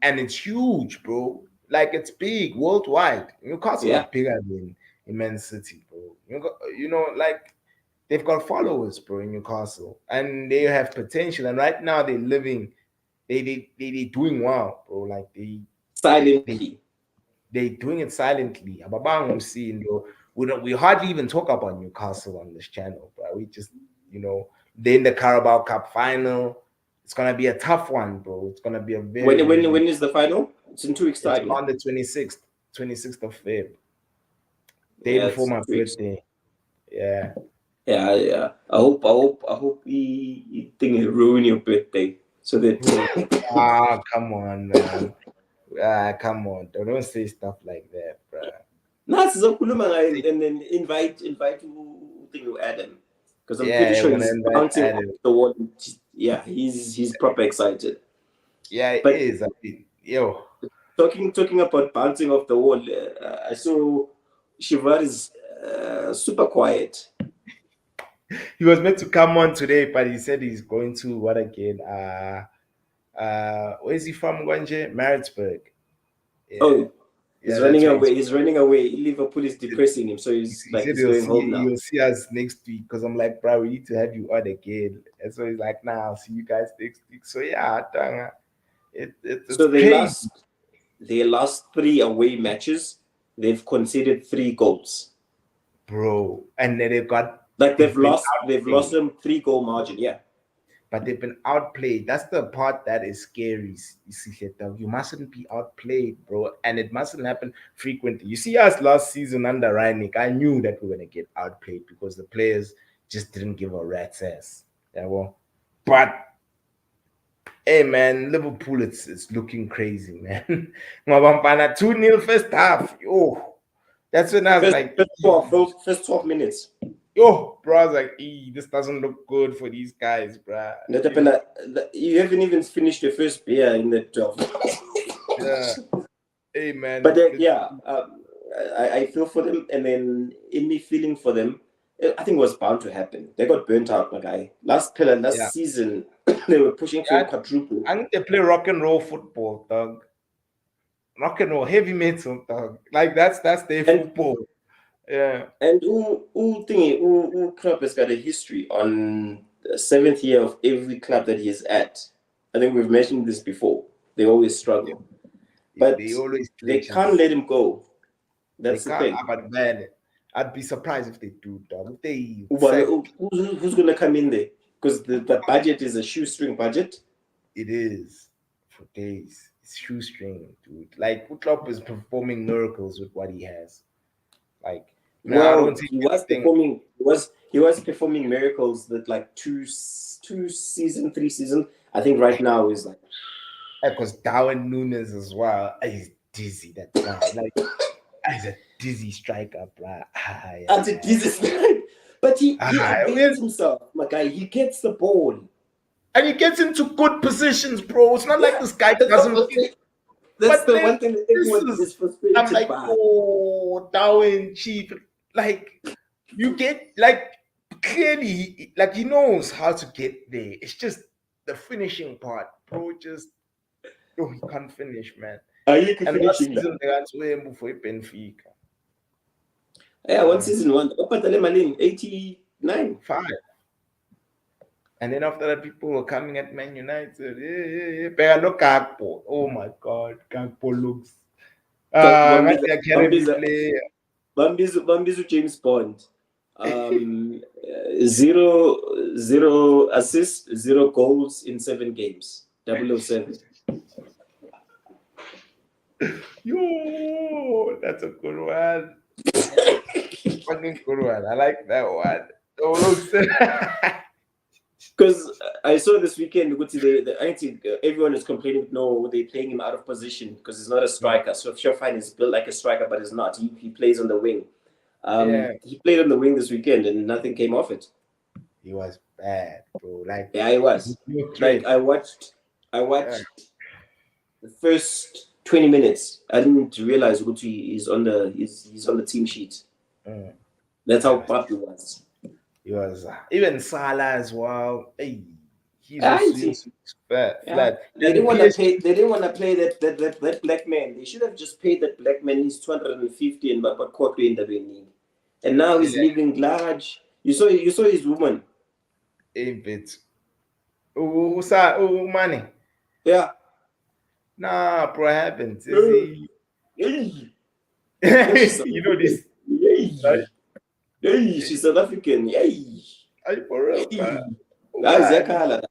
and it's huge, bro. Like it's big worldwide. Newcastle Yeah, are bigger than Man City, bro. Like they've got followers, bro, in Newcastle, and they have potential. And right now they're living, they doing well, bro. Like they Silently. they doing it silently. Ababang seeing though, we hardly even talk about Newcastle on this channel, bro. We just they're in the Carabao Cup final. It's gonna be a tough one, bro. It's gonna be a very, When is the final? It's in 2 weeks it's time, yeah? on the 26th of Feb, day Yeah, before it's my 2 weeks. birthday. Yeah. Yeah. I hope he think it ruin your birthday. So that Come on, man. Come on. Don't say stuff like that, bro. nah, sizokhuluma ngayo and then invite thing Adam. Because I'm pretty Yeah, I'm sure gonna he's invite bouncing off Adam. the wall. Yeah, he's proper excited. Yeah, it But is. I mean, yo, talking about bouncing off the wall, I saw Shivar is super quiet. he was meant to come on today, but he said he's going to what again? Where's he from, Gwanje? Maritzburg. Yeah, Oh, yeah, that's where he's. He's running away. Liverpool is depressing him, so he's He like said he's going home now. he'll see us next week because I'm like, bro, we need to have you on again. And so he's like, nah, I'll see you guys next week. So yeah, it's So crazy, their last 3 away matches, they've conceded 3 goals. bro. And then Like they've been they've outplayed, lost them 3-goal margin. Yeah. but they've been outplayed. That's the part that is scary. You see, you mustn't be outplayed, bro, and it mustn't happen frequently. You see us last season under Reinik, I knew that we were gonna get outplayed because the players just didn't give a rat's ass. Yeah, well, but hey, man, Liverpool, it's looking crazy, man. Ngoba 2-0 first half. Oh, that's when I was like, First 12 minutes. yo, bro, I was like, this doesn't look good for these guys, bro. You haven't even finished your first beer in the 12. Yeah. Hey, man. But I feel for them, and then in me feeling for them, I think it was bound to happen. They got burnt out, my guy. Last season, they were pushing for a quadruple. I think they play rock and roll football, dog. Rock and roll, heavy metal, dog. Like that's their football. Yeah. And who club has got a history on the 7th year of every club that he's at. I think we've mentioned this before. They always struggle. But they can't let him go. That's the thing. But man, I'd be surprised if they do, dog. Who's gonna come in there? Because the budget is a shoestring budget. It is for days. It's shoestring, dude. Like Klopp is performing miracles with what he has. Like, I don't think he was performing miracles that like 3 seasons. I think right now is like because Darwin Nunes as well. He's dizzy. That guy. Like he's a dizzy striker, bro. That's a dizzy striker. But he avails himself, my guy. He gets the ball. And he gets into good positions, bro. It's not like this guy doesn't. That's the one thing that everyone is frustrated I'm like, by. oh, Darwin, chief. Like, you get, like, clearly, like, he knows how to get there. It's just the finishing part, bro. He can't finish, man. Are you and last season, they got to him before Benfica. Yeah, one season, 89. 5. And then after that, people were coming at Man United. But no Gakpo. Oh my God, Gakpo looks. Bambizu James Bond. 0 assists, 0 goals in 7 games. 007. Yo, that's a good one. Fucking good one. I like that one. Because I saw this weekend, I think everyone is complaining, no, they're playing him out of position because he's not a striker. So Shofine is built like a striker, but he's not. He plays on the wing. He played on the wing this weekend and nothing came off it. He was bad, bro. Like, yeah, he was. Like I watched the first 20 minutes. I didn't realize he's on the team sheet. That's how bad he was. He was even Salah as well. Hey, he's flat. They didn't want to pay. They didn't want to play that black man. They should have just paid that black man his 250 and but caught in the winning. And now he's living large. You saw his woman. A bit. Money. Yeah. Nah, bro, I haven't. Is he? Hey. You know this. Right? Hey, she's South African. Hey. Are you for real, bro? Guys, Man.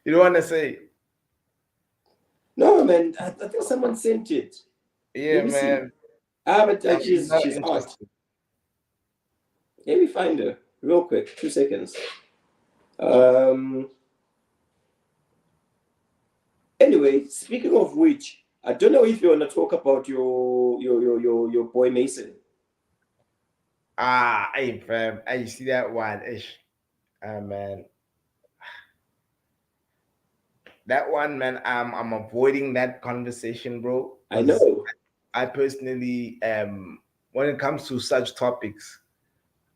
You don't want to say? No, man. I think someone sent it. Yeah, Let me see. man. But I'm she's not hot. interested. Let me find her real quick. 2 seconds. Anyway, speaking of which, I don't know if you want to talk about your boy Mason. Hey, fam. I see that one. Ish. Man. That one, man. I'm avoiding that conversation, bro. I know. I personally, when it comes to such topics,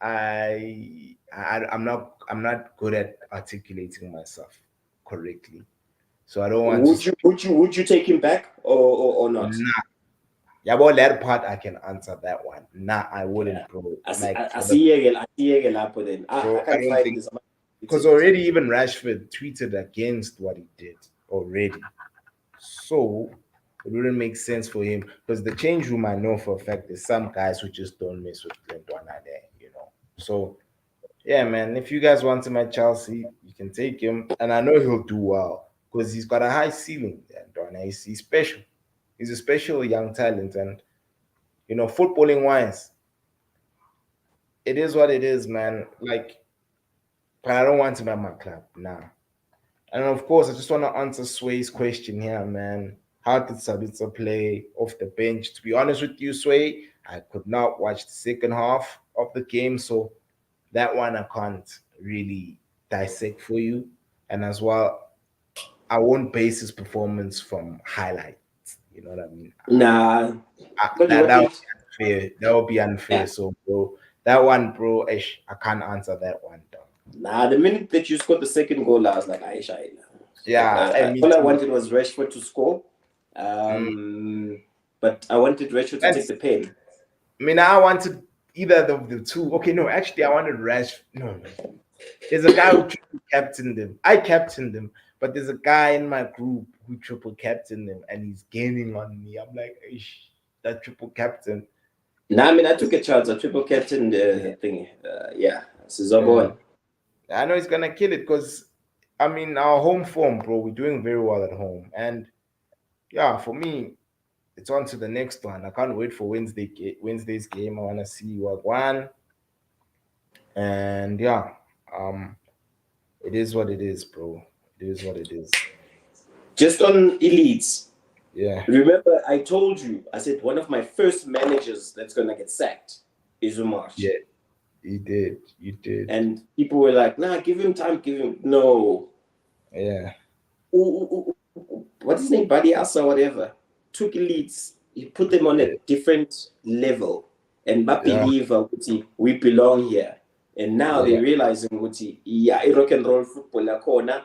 I'm not good at articulating myself correctly. So I don't want to. Would you take him back or not? Nah. Yeah, well, that part I can answer that one. Nah, I wouldn't, Yeah. bro. I Like, see then. I I can't don't find think this. because already even Rashford tweeted against what he did already. So it wouldn't make sense for him because the change room I know for a fact there's some guys who just don't mess with Glendwana there, you know. So yeah, man, if you guys want him at Chelsea, you can take him, and I know he'll do well because he's got a high ceiling. Glendwana, he's special. He's a special young talent, and you know, footballing wise, it is what it is, man. Like, but I don't want him at my club, nah. And of course, I just want to answer Sway's question here, man. How did Sabitzer play off the bench? To be honest with you, Sway, I could not watch the second half of the game, so that one I can't really dissect for you. And as well, I won't base his performance from highlights. You know what I mean? Nah. That would be unfair. That would be unfair. Yeah. So, bro, that one, bro, I can't answer that one, dog. Nah, the minute that you scored the second goal, I was like, Aisha. Yeah, I mean, all I wanted was Rashford to score. mm, But I wanted Rashford to take the pen. I mean, I wanted either of the two. Okay, no, actually, I wanted Rash. No. There's a guy who triple captained him. I captained him, but there's a guy in my group who triple captained him, and he's gaining on me. I'm like, that triple captain. Nah, I mean, I took a chance. I triple captain the thing. Yeah, Sizobon. I know he's gonna kill it because, I mean, our home form, bro. We're doing very well at home, and yeah, for me, it's on to the next one. I can't wait for Wednesday's game. I wanna see what one, and yeah, um, it is what it is, bro. It is what it is. Just on elites. Yeah. Remember, I told you, I said one of my first managers that's gonna get sacked is Umar. Yeah, you did. You did. And people were like, nah, give him time, give him. No. Yeah. What's his name? Buddy Asa, whatever. Took elites, he put them on a different level. And but believe we belong here. And now they're realizing yeah, rock and roll football corner.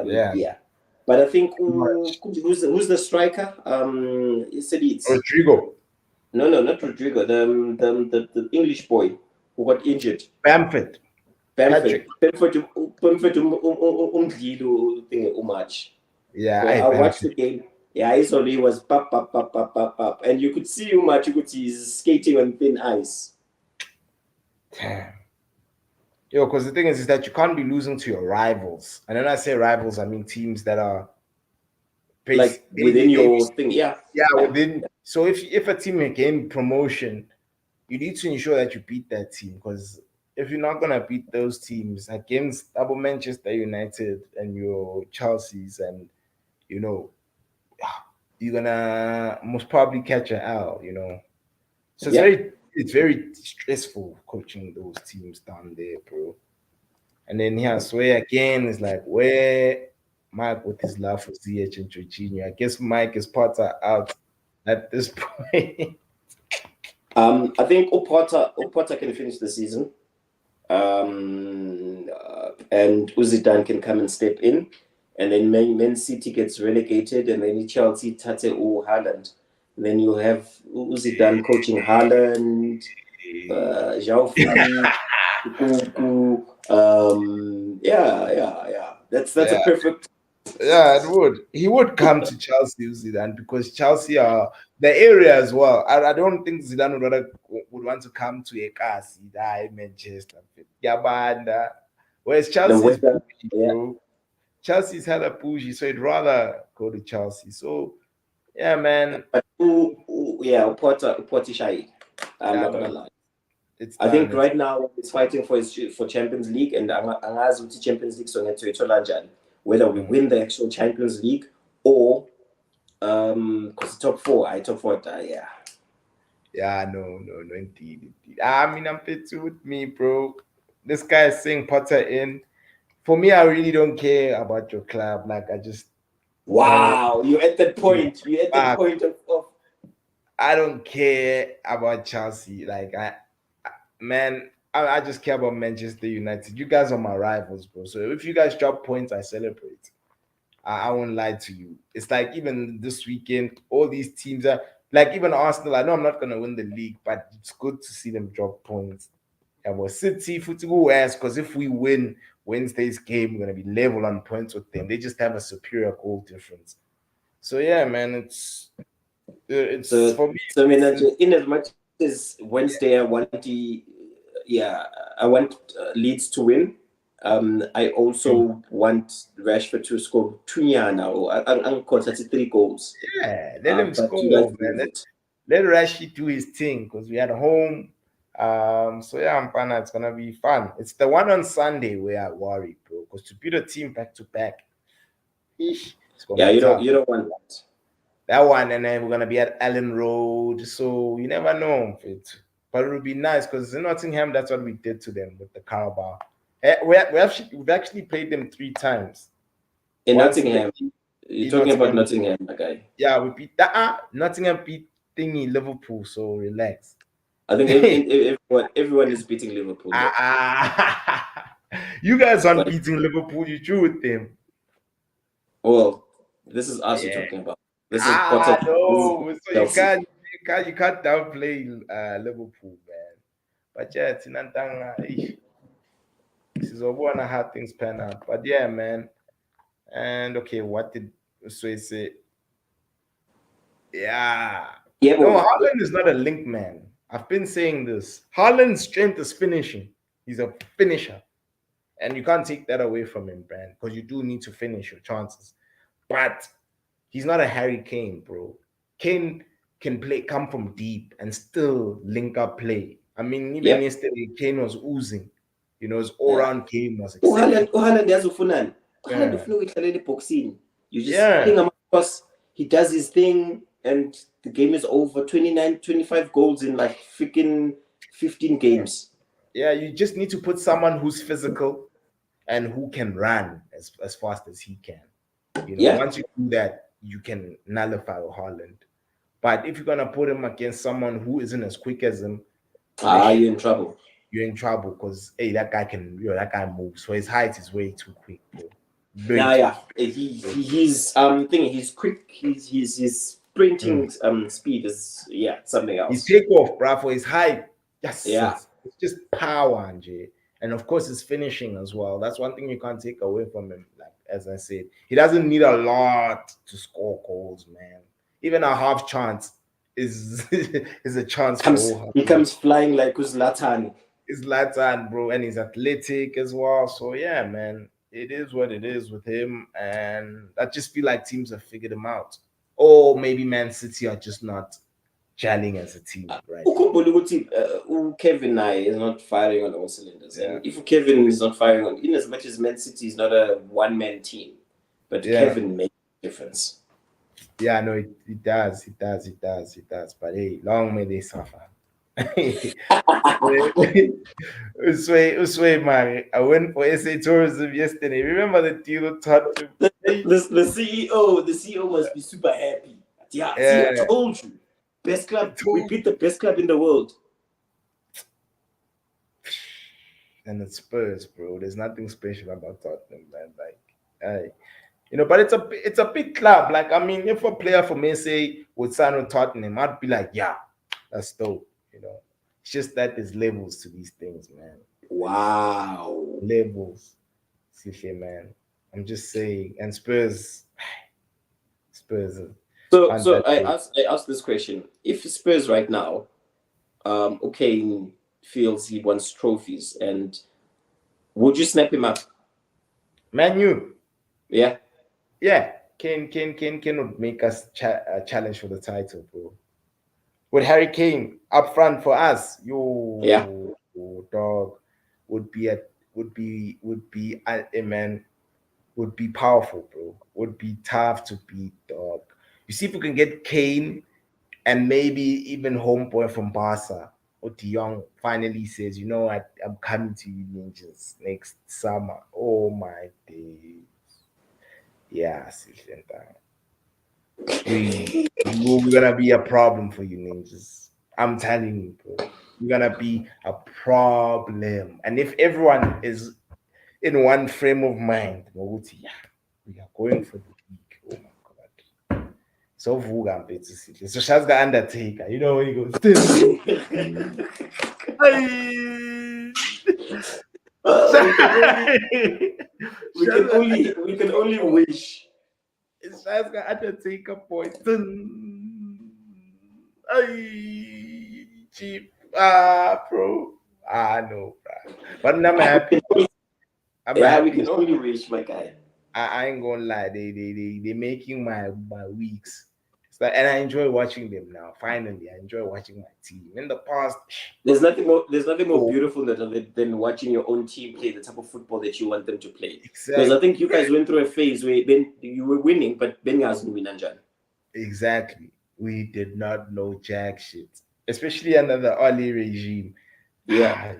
Yeah. But I think who's the striker? You said it's Rodrigo. No, not Rodrigo. The English boy who got injured. Bamford. Bamford much. Yeah, So I watched the game. Yeah, his only was pop, and you could see how much he's skating on thin ice. Damn. Yo, because the thing is that you can't be losing to your rivals. And when I say rivals, I mean teams that are like within your thing. Yeah. Within. So if a team gain promotion, you need to ensure that you beat that team because if you're not gonna beat those teams against double Manchester United and your Chelsea's and you know you're gonna most probably catch an L, you know. So it's very stressful coaching those teams down there, bro. And then Sway again is like where Mike with his love for ZH and Jorginho. I guess Mike is Potter out at this point. I think Opata can finish the season. And Uzidan can come and step in. And then Man City gets relegated, and then Chelsea Tate or Haaland. And then you'll have Uzidan coaching Haaland. João Felix, Lukaku. Yeah. That's a Yeah, perfect. yeah, it would. He would come to Chelsea, Zidane, because Chelsea are the area as well. I don't think Zidane would want to come to Ekasi, Manchester. Yeah, but whereas The Chelsea is weather. bougie, Yeah. bro. Chelsea's hella bougie, so he'd rather go to Chelsea. So yeah, man. But Porti Shai. I'm Yeah, not no, gonna lie. it's I done. think It's right now it's fighting for Champions League, and angazi ukuthi Champions League songethola kanjani. Whether we mm. win the actual Champions League or because top four, yeah. Yeah, no, indeed. I mean, I'm fit with me, bro. This guy is saying Potter in. For me, I really don't care about your club. Like, I just don't Wow, you're at that give a point. You're at that fuck. point of I don't care about Chelsea. Like, man, I just care about Manchester United. You guys are my rivals, bro. So if you guys drop points, I celebrate. I won't lie to you. It's like even this weekend, all these teams are like even Arsenal. I know I'm not gonna win the league, but it's good to see them drop points. And we're City, football ass, because if we win Wednesday's game, we're gonna be level on points with them. They just have a superior goal difference. So yeah, man, it's so for me. so I mean, It's in as much as Wednesday I want I want Leeds to win. I also want Rashford to score tunyana or ang 33 goals. yeah, let him But you guys score, can man. vote. Let Rashid do his thing because we at home. So yeah, I'm fine. It's gonna be fun. It's the one on Sunday where I worry, bro. Because to beat a team back to back, it's gonna Yeah, be tough. you don't want that. That one, and then we're gonna be at Allen Road. So you never know. But it would be nice because in Nottingham, that's what we did to them with the Carabao. We've actually played them 3 times. In Once Nottingham, you're in talking about Nottingham, Nottingham, okay. yeah, we beat that. Nottingham beat thingy Liverpool. So relax. I think everyone is beating Liverpool though. You guys aren't Like, beating Liverpool. You drew with them. well, this is us you're Yeah. talking about. This is Potter. This is No. So Chelsea. you can't downplay Liverpool, man. But yeah, Tinantanga, this is over how things pan out. But yeah, man. And okay, what did Sway say? Yeah. Yeah, No, well, Haaland is not a link man. I've been saying this. Haaland's strength is finishing. He's a finisher. And you can't take that away from him, Brand, because you do need to finish your chances. But he's not a Harry Kane, bro. Kane can come from deep and still link up play. I mean, even yep. yesterday, Kane was oozing. His Yeah. all-round game was exceptional. Uhaland yazufunani. Uhaland Yeah, ufuna ukudlalela boxing. You just yeah, ping him across, he does his thing, and the game is over. 29, 25 goals in like freaking 15 games. yeah. You just need to put someone who's physical and who can run as fast as he can. Yeah. Once you do that, you can nullify Haaland. But if you're gonna put him against someone who isn't as quick as him, You're in trouble. you're in trouble because hey, that guy moves. So his height is way too quick, bro. Way Yeah, too yeah. He's thinking he's quick. His quick. sprinting speed is something His else. takeoff, bro, for his height. Yes, Yeah. it's just power, Anjay. And of course, his finishing as well. That's one thing you can't take away from him. Like as I said, he doesn't need a lot to score goals, man. Even a half chance is is a chance for He Haaland. comes flying like Zlatan. He's Latin, bro, and he's athletic as well. So yeah, man, it is what it is with him, and I just feel like teams have figured him out. Or maybe Man City are just not gelling as a team right now. Ukhumbule ukuthi Kevin naye is not firing on all cylinders. Yeah, And if Kevin is not firing on, in as much as Man City is not a one-man team, but yeah, Kevin makes a difference. yeah. No, it does, it does. But hey, long may they suffer. Uswe, man. I went for SA Tourism yesterday. Remember the deal with Tottenham? Hey, The CEO must be super happy. Yeah, see, I yeah, told you. Best I club, we told beat the best club in the world. and it's Spurs, bro. There's nothing special about Tottenham, man. Like, hey, but it's a big club. Like, I mean, if a player from SA would sign with Tottenham, I'd be like, yeah, that's dope. It's just that there's levels to these things, man. Wow. Levels. Sihle, man. I'm just saying. And Spurs aren't So that good. I asked this question: if Spurs right now, okay, feels he wants trophies, and would you snap him up? Man, you. Yeah, Yeah. Kane would make us challenge for the title, bro. With Harry Kane up front for us, yeah. you dog would be a would be a man would be powerful, bro. Would be tough to beat, dog. You see if we can get Kane and maybe even homeboy from Barca or De Jong finally says, you know what, I'm coming to you ninjas next summer. Oh my days. Yeah, Sihlenta. We're gonna be a problem for you ninjas. I'm telling you, bro. We're gonna be a problem. And if everyone is in one frame of mind, yeah, we are going for the league. Oh my god. So Vuga Sihle. So Shazga Undertaker, you know when he goes, "Hey." Shazga we can only wish. Shazga Undertaker point. Ay, cheap. Bro. No, bro. But I'm happy. I'm Yeah, we happy. can only wish, my guy. I ain't gonna lie. They making my weeks. It's like, and I enjoy watching them now. Finally, I enjoy watching my team. In the past, There's nothing more oh, beautiful than watching your own team play the type of football that you want them to play. Because I exactly, think you guys went through a phase where then you were winning, but Ben hasn't win Anjan. exactly. We did not know jack shit, especially under the Ali regime. Yeah.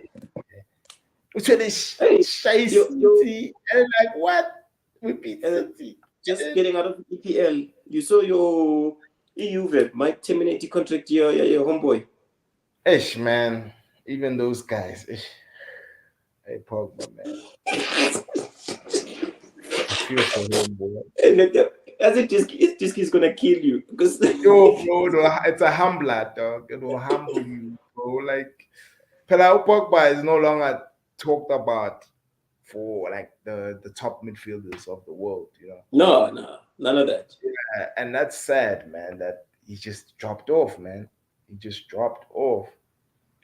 Which were the Hey, shy you City, and like what? We beat and then City. And just then, getting out of the EPL, you saw your EU vet might terminate the contract your homeboy. ish, man. Even those guys, ish. Hey, Pogba, man. I feel for him, boy. And then as it just he's gonna kill you because Yo, bro, it's a humbler, dog. It will humble you, bro. Like, Pelau Pogba is no longer talked about for like the top midfielders of the world, you know. no, none of that. And that's sad, man. That he just dropped off, man. He just dropped off.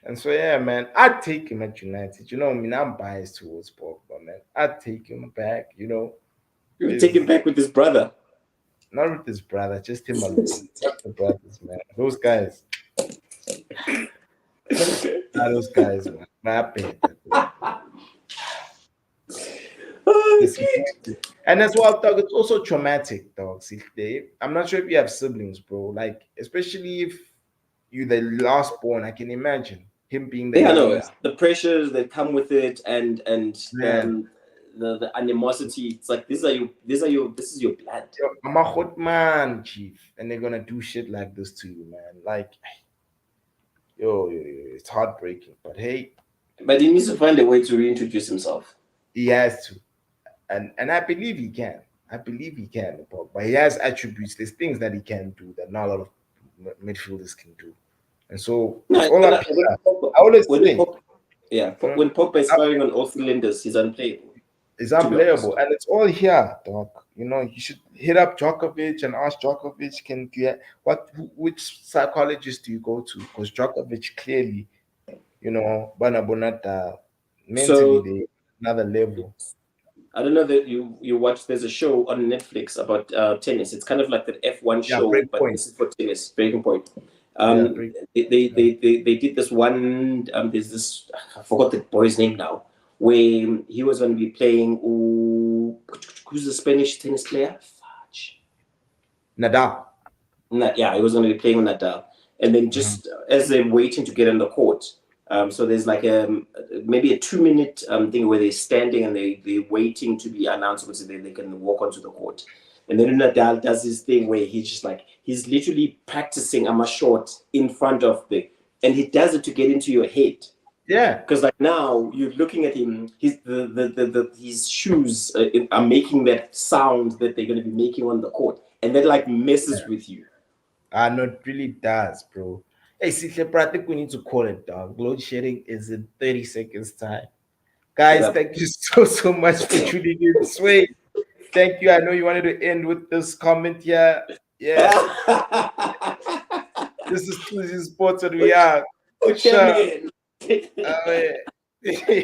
And so yeah, man, I'd take him at United. You know, I mean, I'm biased towards Pogba, man. I'd take him back. You know, You take him is back with his brother. not with his brother, just him alone. Not the brothers, man. Those guys, those guys, man. Rapid. Oh, shit. Disappointed. And as well, dog, it's also traumatic, dog. See, I'm not sure if you have siblings, bro. Like, especially if you the last born, I can imagine him being the Yeah, no, youngest. the pressures that come with it, and Man, the animosity. It's like this is your blood. yo, I'm a hot man, chief, and they're gonna do shit like this to you, man. Like, it's heartbreaking. But hey, But he needs to find a way to reintroduce himself. he has to, and I believe he can. I believe he can, but he has attributes. There's things that he can do that not a lot of midfielders can do, and so No, it's all up when here. I always say, Yeah, mm, when Pogba is up firing on all cylinders, he's unplayable. is To be unplayable, honest. and it's all here, dog. You know, you should hit up Djokovic and ask Djokovic, can get which psychologist do you go to? Because Djokovic clearly, you know, Bana Bonata, mentally So they another level. I don't know that you watch. There's a show on Netflix about tennis. It's kind of like the F1 Yeah, show, break but point. this is for tennis. Breaking point. Yeah, break. Yeah. They did this one. There's this. I forgot the boy's name now. Where he was going to be playing. Who's the Spanish tennis player? Fudge. Nadal. Yeah, he was going to be playing with Nadal, and then Mhm. just as they're waiting to get on the court, so there's like maybe a 2 minute thing where they're standing and they're waiting to be announced so they can walk onto the court, and then Nadal does this thing where he's just like he's literally practicing a shot in front of and he does it to get into your head. Yeah. Because like now you're looking at him, his shoes are making that sound that they're going to be making on the court, and that like messes with you. No, it really does, bro. Hey, Sihle, I think we need to call it, dog. Load shedding is in 30 seconds time. Guys, thank you so much for tuning in. Sway, thank you. I know you wanted to end with this comment here. Yeah, this is Tuesday Sports and we are. Okay, Sure. man. Yeah.